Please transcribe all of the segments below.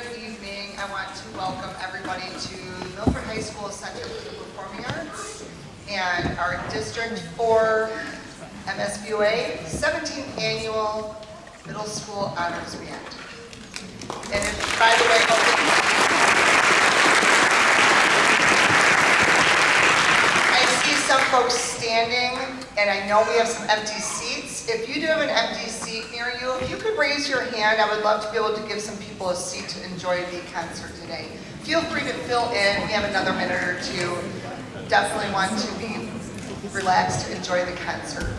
Good evening. I want to welcome everybody to Milford High School Center for the Performing Arts and our District 4 MSBUA 17th Annual Middle School Honors Band. And if, by the way, I see some folks standing, and I know we have some empty seats. If you do have an empty seat near you, if you could raise your hand, I would love to be able to give some people a seat to enjoy the concert today. Feel free to fill in. We have another minute or two. Definitely want to be relaxed to enjoy the concert.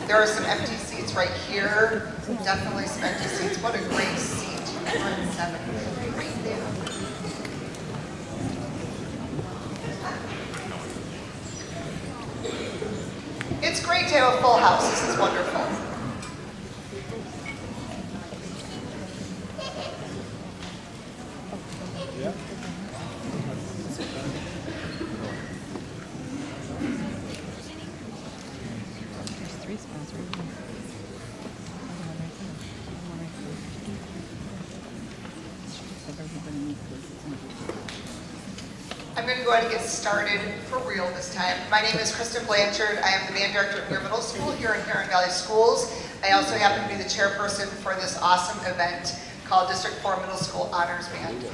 There are some empty seats right here. Definitely some empty seats. What a great seat. 107. Right there. It's great to have a full house. This is wonderful. Yeah. There's 3 spots right here. I'm going to go ahead and get started for real this time. My name is Kristen Blanchard. I am the band director at Muir Middle School here in Huron Valley Schools. I also happen to be the chairperson for this awesome event called District 4 Middle School Honors Band.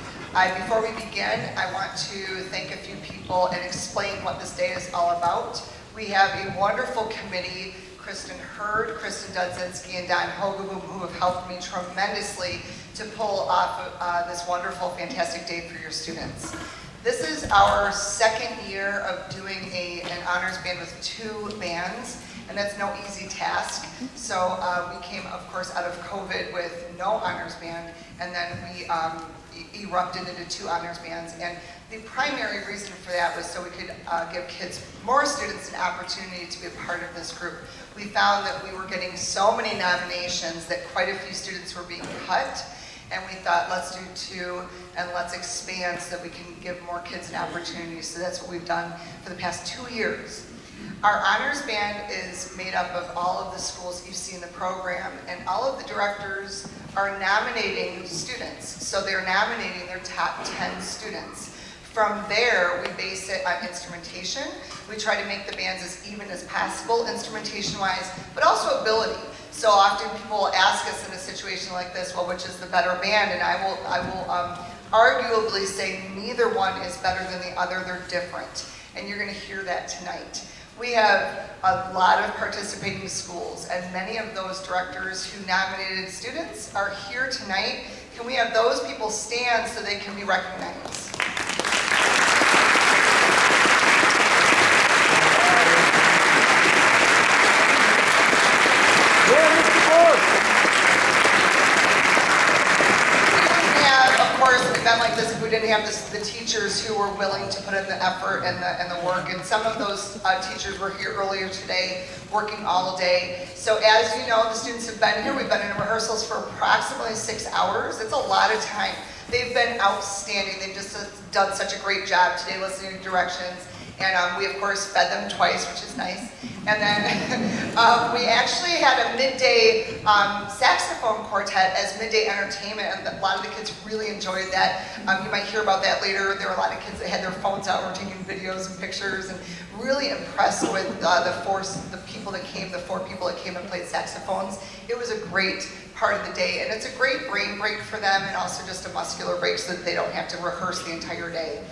Before we begin, I want to thank a few people and explain what this day is all about. We have a wonderful committee, Kristen Hurd, Kristen Dudzinski, and Don Hogeboom, who have helped me tremendously to pull off this wonderful, fantastic day for your students. This is our second year of doing an honors band with 2 bands, and that's no easy task. So we came, of course, out of COVID with no honors band, and then we erupted into 2 honors bands. And the primary reason for that was so we could give kids, more students, an opportunity to be a part of this group. We found that we were getting so many nominations that quite a few students were being cut. And we thought, let's do 2 and let's expand so that we can give more kids an opportunity. So that's what we've done for the past 2 years. Our honors band is made up of all of the schools you see in the program, and all of the directors are nominating students. So they're nominating their top 10 students. From there, we base it on instrumentation. We try to make the bands as even as possible, instrumentation-wise, but also ability. So often people will ask us in a situation like this, well, which is the better band? And I will arguably say neither one is better than the other. They're different. And you're going to hear that tonight. We have a lot of participating schools, and many of those directors who nominated students are here tonight. Can we have those people stand so they can be recognized? Like this, if we didn't have the teachers who were willing to put in the effort and the work, and some of those teachers were here earlier today working all day. So as you know, the students have been here. We've been in rehearsals for approximately 6 hours. It's a lot of time. They've been outstanding. They've just done such a great job today listening to directions. And we, of course, fed them twice, which is nice. And then we actually had a midday saxophone quartet as midday entertainment, and a lot of the kids really enjoyed that. You might hear about that later. There were a lot of kids that had their phones out, were taking videos and pictures, and really impressed with the people that came, the 4 people that came and played saxophones. It was a great part of the day, and it's a great brain break for them, and also just a muscular break so that they don't have to rehearse the entire day.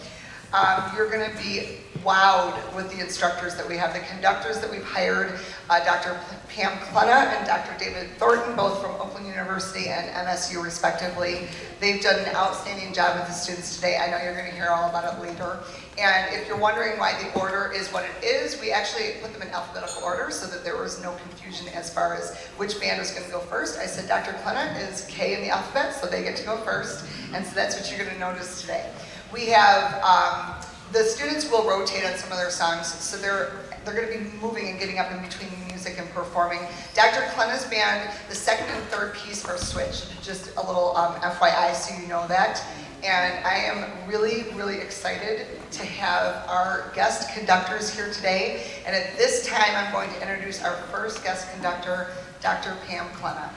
You're going to be wowed with the instructors that we have. The conductors that we've hired, Dr. Pam Klena and Dr. David Thornton, both from Oakland University and MSU respectively. They've done an outstanding job with the students today. I know you're going to hear all about it later. And if you're wondering why the order is what it is, we actually put them in alphabetical order so that there was no confusion as far as which band was going to go first. I said Dr. Klena is K in the alphabet, so they get to go first. And so that's what you're going to notice today. We have, the students will rotate on some of their songs, so they're going to be moving and getting up in between music and performing. Dr. Klena's band, the second and third piece are switched, just a little FYI so you know that. And I am really, really excited to have our guest conductors here today. And at this time, I'm going to introduce our first guest conductor, Dr. Pam Clemma.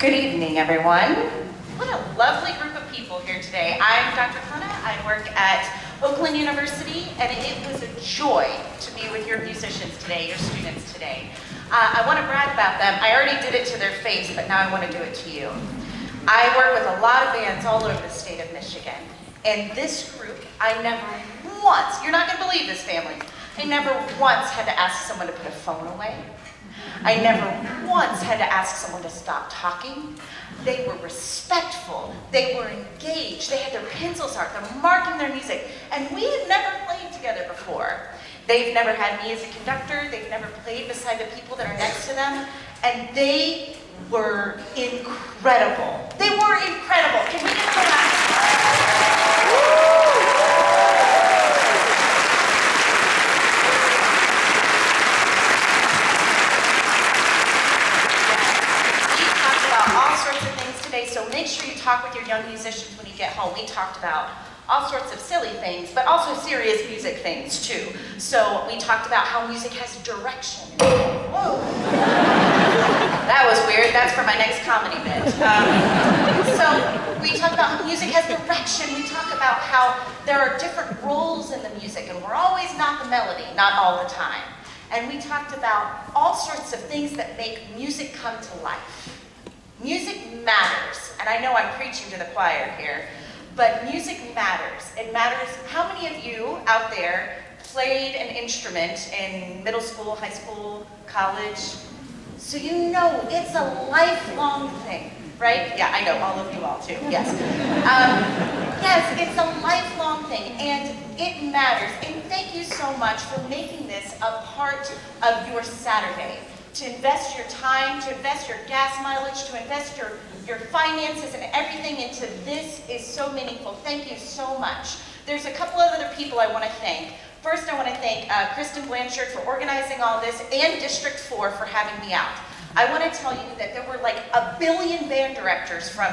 Good evening, everyone. What a lovely group of people here today. I'm Dr. Hanna. I work at Oakland University, and it was a joy to be with your musicians today, your students today. I want to brag about them. I already did it to their face, but now I want to do it to you. I work with a lot of bands all over the state of Michigan, and this group, I never once, you're not going to believe this, family, I never once had to ask someone to put a phone away. I never once had to ask someone to stop talking. They were respectful. They were engaged. They had their pencils out. They're marking their music. And we had never played together before. They've never had me as a conductor. They've never played beside the people that are next to them. And they were incredible. They were incredible. Can we give them a round? So make sure you talk with your young musicians when you get home. We talked about all sorts of silly things, but also serious music things too. So we talked about how music has direction. Whoa. That was weird. That's for my next comedy bit. So we talked about how music has direction. We talk about how there are different roles in the music, and we're always not the melody, not all the time. And we talked about all sorts of things that make music come to life. Music matters, and I know I'm preaching to the choir here, but music matters. It matters. How many of you out there played an instrument in middle school, high school, college? So you know it's a lifelong thing, right? Yeah, I know, all of you all too, yes. Yes, it's a lifelong thing, and it matters. And thank you so much for making this a part of your Saturday. To invest your time, to invest your gas mileage, to invest your finances and everything into this is so meaningful. Thank you so much. There's a couple of other people I want to thank. First, I want to thank Kristen Blanchard for organizing all this and District 4 for having me out. I want to tell you that there were like 1 billion band directors from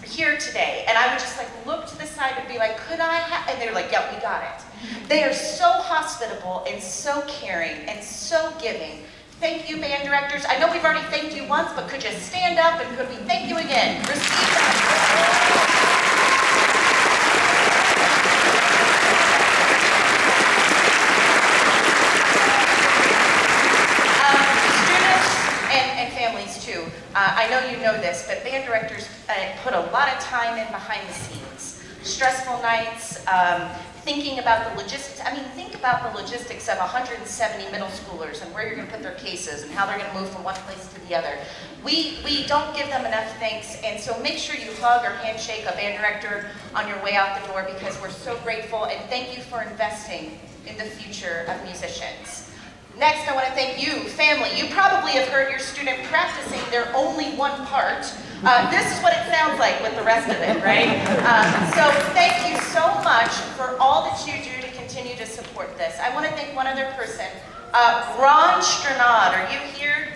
here today, and I would just like look to the side and be like, could I have, and they're like, yeah, we got it. They are so hospitable and so caring and so giving. Thank you, band directors. I know we've already thanked you once, but could you stand up and could we thank you again? Receive that. Students and families too. I know you know this, but band directors put a lot of time in behind the scenes. Stressful nights, thinking about the logistics. I mean, think about the logistics of 170 middle schoolers and where you're going to put their cases and how they're going to move from one place to the other. We don't give them enough thanks, and so make sure you hug or handshake a band director on your way out the door because we're so grateful, and thank you for investing in the future of musicians. Next, I want to thank you, family. You probably have heard your student practicing their only one part. This is what it sounds like with the rest of it, right? So thank you so much for all that you do to continue to support this. I want to thank one other person. Ron Stranad, are you here?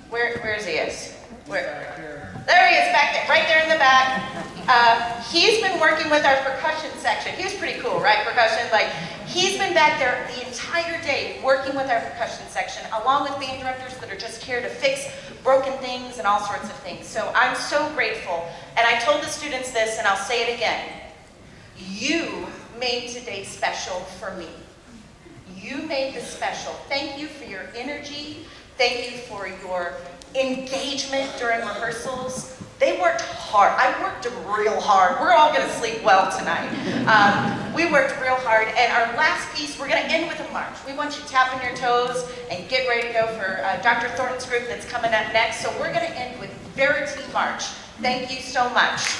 Where is he? There he is, back there, right there in the back. He's been working with our percussion section. He was pretty cool, right, percussion? Like, he's been back there the entire day working with our percussion section, along with band directors that are just here to fix broken things and all sorts of things. So I'm so grateful. And I told the students this, and I'll say it again. You made today special for me. You made this special. Thank you for your energy. Thank you for your engagement during rehearsals. They worked hard. I worked real hard. We're all going to sleep well tonight. We worked real hard, and our last piece, we're going to end with a march. We want you tapping your toes and get ready to go for Dr. Thornton's group that's coming up next. So we're going to end with Verity March. Thank you so much.